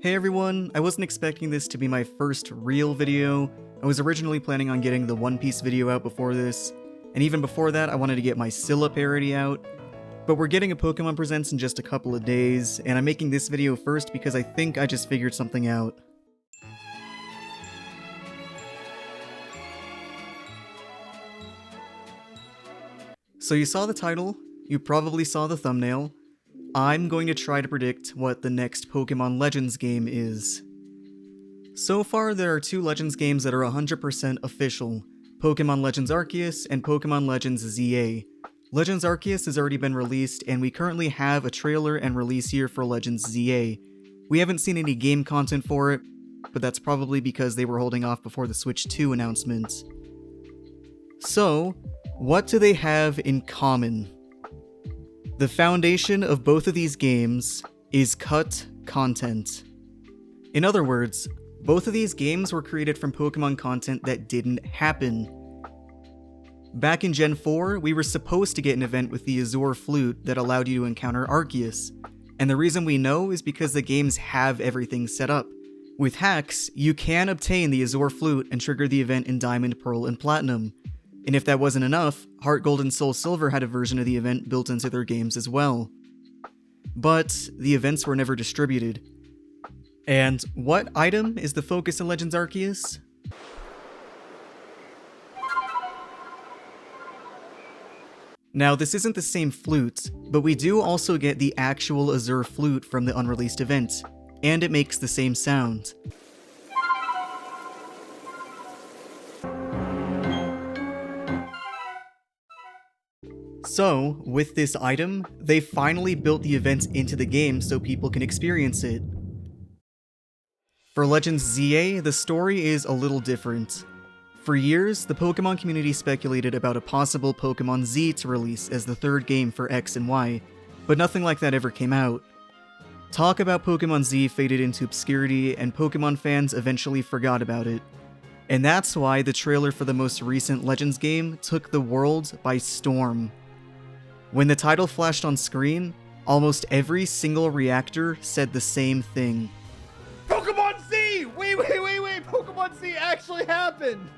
Hey everyone, I wasn't expecting this to be my first real video. I was originally planning on getting the One Piece video out before this, and even before that I wanted to get my Scylla parody out. But we're getting a Pokemon Presents in just a couple of days, and I'm making this video first because I think I just figured something out. So you saw the title, you probably saw the thumbnail. I'm going to try to predict what the next Pokemon Legends game is. So far, there are two Legends games that are 100% official, Pokemon Legends Arceus and Pokemon Legends ZA. Legends Arceus has already been released, and we currently have a trailer and release year for Legends ZA. We haven't seen any game content for it, but that's probably because they were holding off before the Switch 2 announcement. So, what do they have in common? The foundation of both of these games is cut content. In other words, both of these games were created from Pokemon content that didn't happen. Back in Gen 4, we were supposed to get an event with the Azure Flute that allowed you to encounter Arceus, and the reason we know is because the games have everything set up. With hacks, you can obtain the Azure Flute and trigger the event in Diamond, Pearl, and Platinum. And if that wasn't enough, Heart Gold and Soul Silver had a version of the event built into their games as well. But the events were never distributed. And what item is the focus in Legends Arceus? Now, this isn't the same flute, but we do also get the actual Azure Flute from the unreleased event, and it makes the same sound. So, with this item, they finally built the event into the game so people can experience it. For Legends ZA, the story is a little different. For years, the Pokemon community speculated about a possible Pokemon Z to release as the third game for X and Y, but nothing like that ever came out. Talk about Pokemon Z faded into obscurity, and Pokemon fans eventually forgot about it. And that's why the trailer for the most recent Legends game took the world by storm. When the title flashed on screen, almost every single reactor said the same thing. Pokemon Z! Wait, Pokemon Z actually happened!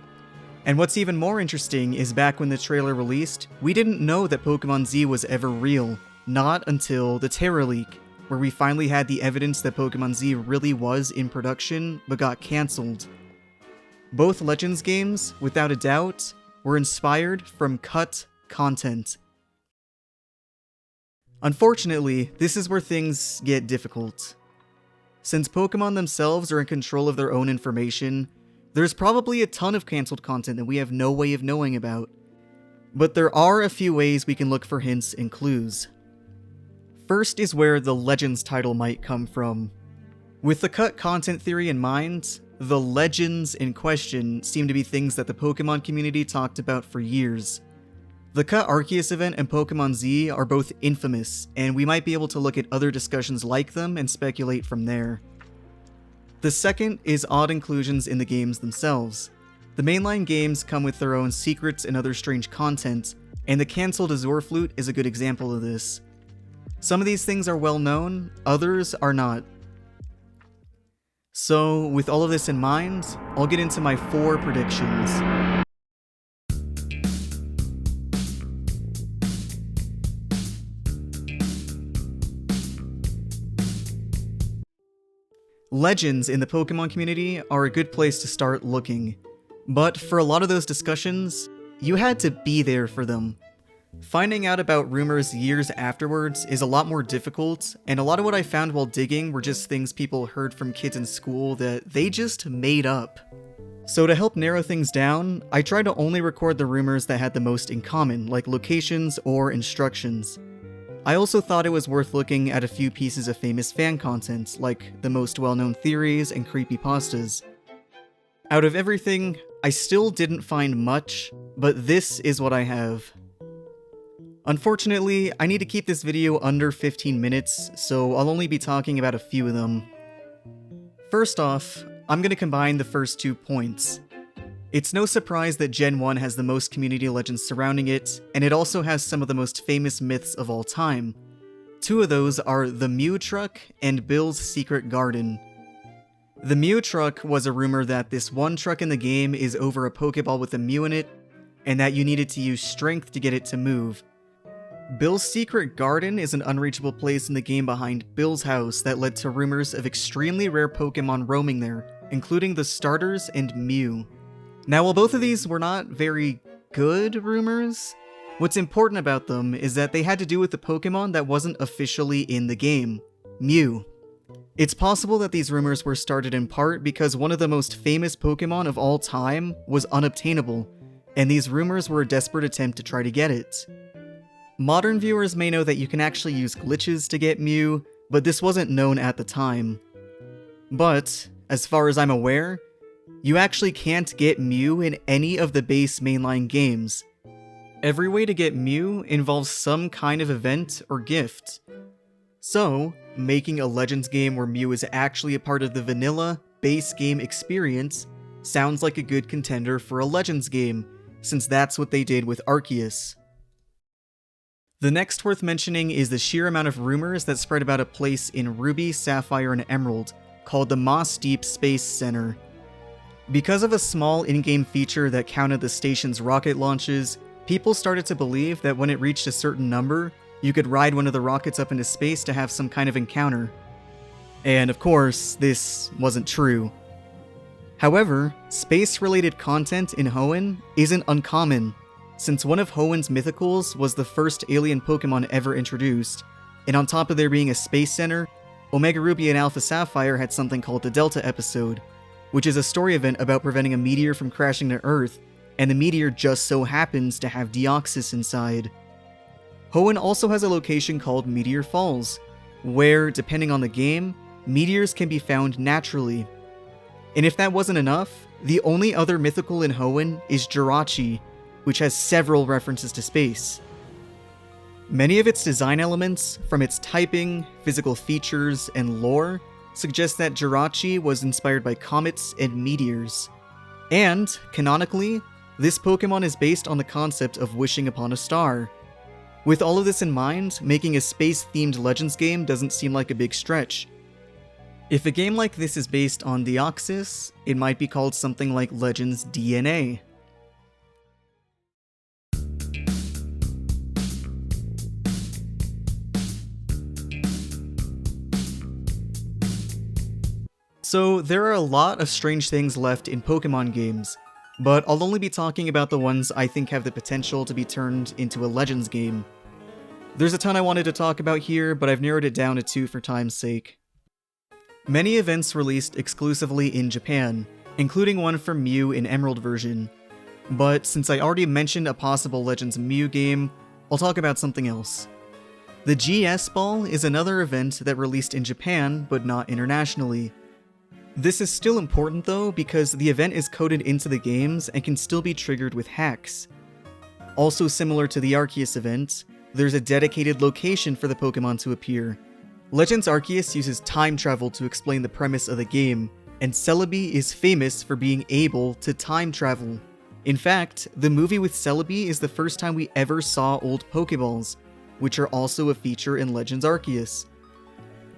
And what's even more interesting is back when the trailer released, we didn't know that Pokemon Z was ever real. Not until the Terra leak, where we finally had the evidence that Pokemon Z really was in production, but got cancelled. Both Legends games, without a doubt, were inspired from cut content. Unfortunately, this is where things get difficult. Since Pokemon themselves are in control of their own information, there's probably a ton of cancelled content that we have no way of knowing about. But there are a few ways we can look for hints and clues. First is where the Legends title might come from. With the cut content theory in mind, the legends in question seem to be things that the Pokemon community talked about for years. The Cut Arceus event and Pokemon Z are both infamous, and we might be able to look at other discussions like them and speculate from there. The second is odd inclusions in the games themselves. The mainline games come with their own secrets and other strange content, and the cancelled Azure Flute is a good example of this. Some of these things are well known, others are not. So, with all of this in mind, I'll get into my 4 predictions. Legends in the Pokemon community are a good place to start looking, but for a lot of those discussions, you had to be there for them. Finding out about rumors years afterwards is a lot more difficult, and a lot of what I found while digging were just things people heard from kids in school that they just made up. So to help narrow things down, I tried to only record the rumors that had the most in common, like locations or instructions. I also thought it was worth looking at a few pieces of famous fan content, like the most well-known theories and creepypastas. Out of everything, I still didn't find much, but this is what I have. Unfortunately, I need to keep this video under 15 minutes, so I'll only be talking about a few of them. First off, I'm going to combine the first 2 points. It's no surprise that Gen 1 has the most community legends surrounding it, and it also has some of the most famous myths of all time. Two of those are the Mew Truck and Bill's Secret Garden. The Mew truck was a rumor that this one truck in the game is over a Pokeball with a Mew in it, and that you needed to use strength to get it to move. Bill's secret garden is an unreachable place in the game behind Bill's house that led to rumors of extremely rare Pokemon roaming there, including the starters and Mew. Now, while both of these were not very good rumors, what's important about them is that they had to do with the Pokemon that wasn't officially in the game, Mew. It's possible that these rumors were started in part because one of the most famous Pokemon of all time was unobtainable, and these rumors were a desperate attempt to try to get it. Modern viewers may know that you can actually use glitches to get Mew, but this wasn't known at the time. But, as far as I'm aware, you actually can't get Mew in any of the base mainline games. Every way to get Mew involves some kind of event or gift. So, making a Legends game where Mew is actually a part of the vanilla, base game experience sounds like a good contender for a Legends game, since that's what they did with Arceus. The next worth mentioning is the sheer amount of rumors that spread about a place in Ruby, Sapphire, and Emerald called the Moss Deep Space Center. Because of a small in-game feature that counted the station's rocket launches, people started to believe that when it reached a certain number, you could ride one of the rockets up into space to have some kind of encounter. And of course, this wasn't true. However, space-related content in Hoenn isn't uncommon, since one of Hoenn's mythicals was the first alien Pokemon ever introduced, and on top of there being a space center, Omega Ruby and Alpha Sapphire had something called the Delta Episode, which is a story event about preventing a meteor from crashing to Earth, and the meteor just so happens to have Deoxys inside. Hoenn also has a location called Meteor Falls, where, depending on the game, meteors can be found naturally. And if that wasn't enough, the only other mythical in Hoenn is Jirachi, which has several references to space. Many of its design elements, from its typing, physical features, and lore, suggest that Jirachi was inspired by comets and meteors. And, canonically, this Pokemon is based on the concept of wishing upon a star. With all of this in mind, making a space-themed Legends game doesn't seem like a big stretch. If a game like this is based on Deoxys, it might be called something like Legends DNA. So there are a lot of strange things left in Pokemon games, but I'll only be talking about the ones I think have the potential to be turned into a Legends game. There's a ton I wanted to talk about here, but I've narrowed it down to 2 for time's sake. Many events released exclusively in Japan, including one for Mew in Emerald version. But since I already mentioned a possible Legends Mew game, I'll talk about something else. The GS Ball is another event that released in Japan, but not internationally. This is still important though, because the event is coded into the games and can still be triggered with hacks. Also similar to the Arceus event, there's a dedicated location for the Pokemon to appear. Legends Arceus uses time travel to explain the premise of the game, and Celebi is famous for being able to time travel. In fact, the movie with Celebi is the first time we ever saw old Pokeballs, which are also a feature in Legends Arceus.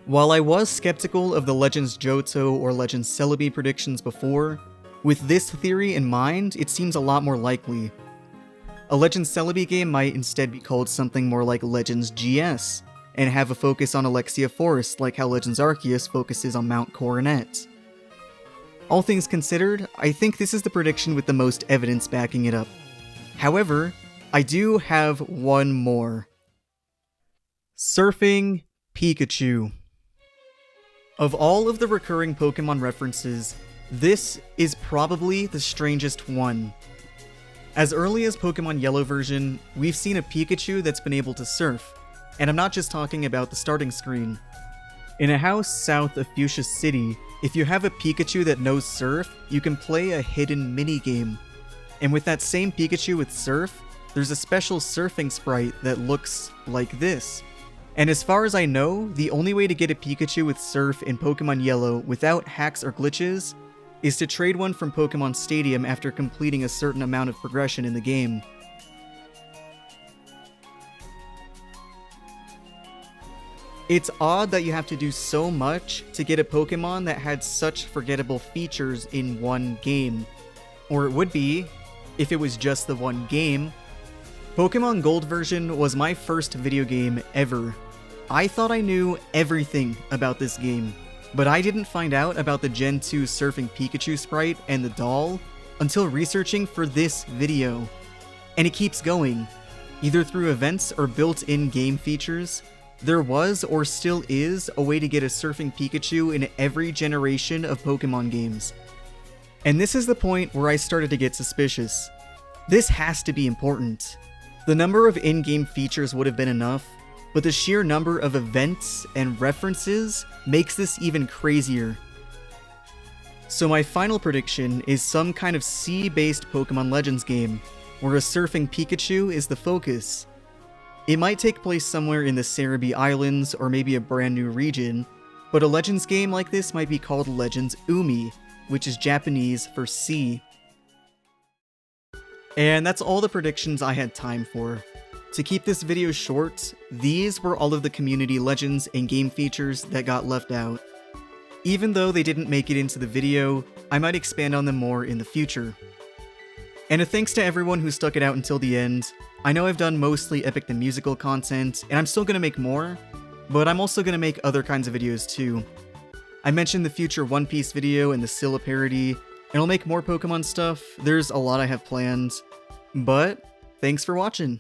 While I was skeptical of the Legends Johto or Legends Celebi predictions before, with this theory in mind, it seems a lot more likely. A Legends Celebi game might instead be called something more like Legends GS, and have a focus on Alexia Forest like how Legends Arceus focuses on Mount Coronet. All things considered, I think this is the prediction with the most evidence backing it up. However, I do have one more. Surfing Pikachu. Of all of the recurring Pokemon references, this is probably the strangest one. As early as Pokemon Yellow version, we've seen a Pikachu that's been able to surf, and I'm not just talking about the starting screen. In a house south of Fuchsia City, if you have a Pikachu that knows surf, you can play a hidden minigame. And with that same Pikachu with surf, there's a special surfing sprite that looks like this. And as far as I know, the only way to get a Pikachu with surf in Pokemon Yellow without hacks or glitches is to trade one from Pokemon Stadium after completing a certain amount of progression in the game. It's odd that you have to do so much to get a Pokemon that had such forgettable features in one game. Or it would be, if it was just the one game. Pokemon Gold version was my first video game ever. I thought I knew everything about this game, but I didn't find out about the Gen 2 Surfing Pikachu sprite and the doll until researching for this video. And it keeps going. Either through events or built-in game features, there was or still is a way to get a Surfing Pikachu in every generation of Pokemon games. And this is the point where I started to get suspicious. This has to be important. The number of in-game features would have been enough, but the sheer number of events and references makes this even crazier. So my final prediction is some kind of sea-based Pokemon Legends game, where a surfing Pikachu is the focus. It might take place somewhere in the Cerebi Islands or maybe a brand new region, but a Legends game like this might be called Legends Umi, which is Japanese for sea. And that's all the predictions I had time for. To keep this video short, these were all of the community legends and game features that got left out. Even though they didn't make it into the video, I might expand on them more in the future. And a thanks to everyone who stuck it out until the end. I know I've done mostly Epic the Musical content, and I'm still gonna make more, but I'm also gonna make other kinds of videos too. I mentioned the future One Piece video and the Scylla parody, and I'll make more Pokemon stuff. There's a lot I have planned, but thanks for watching.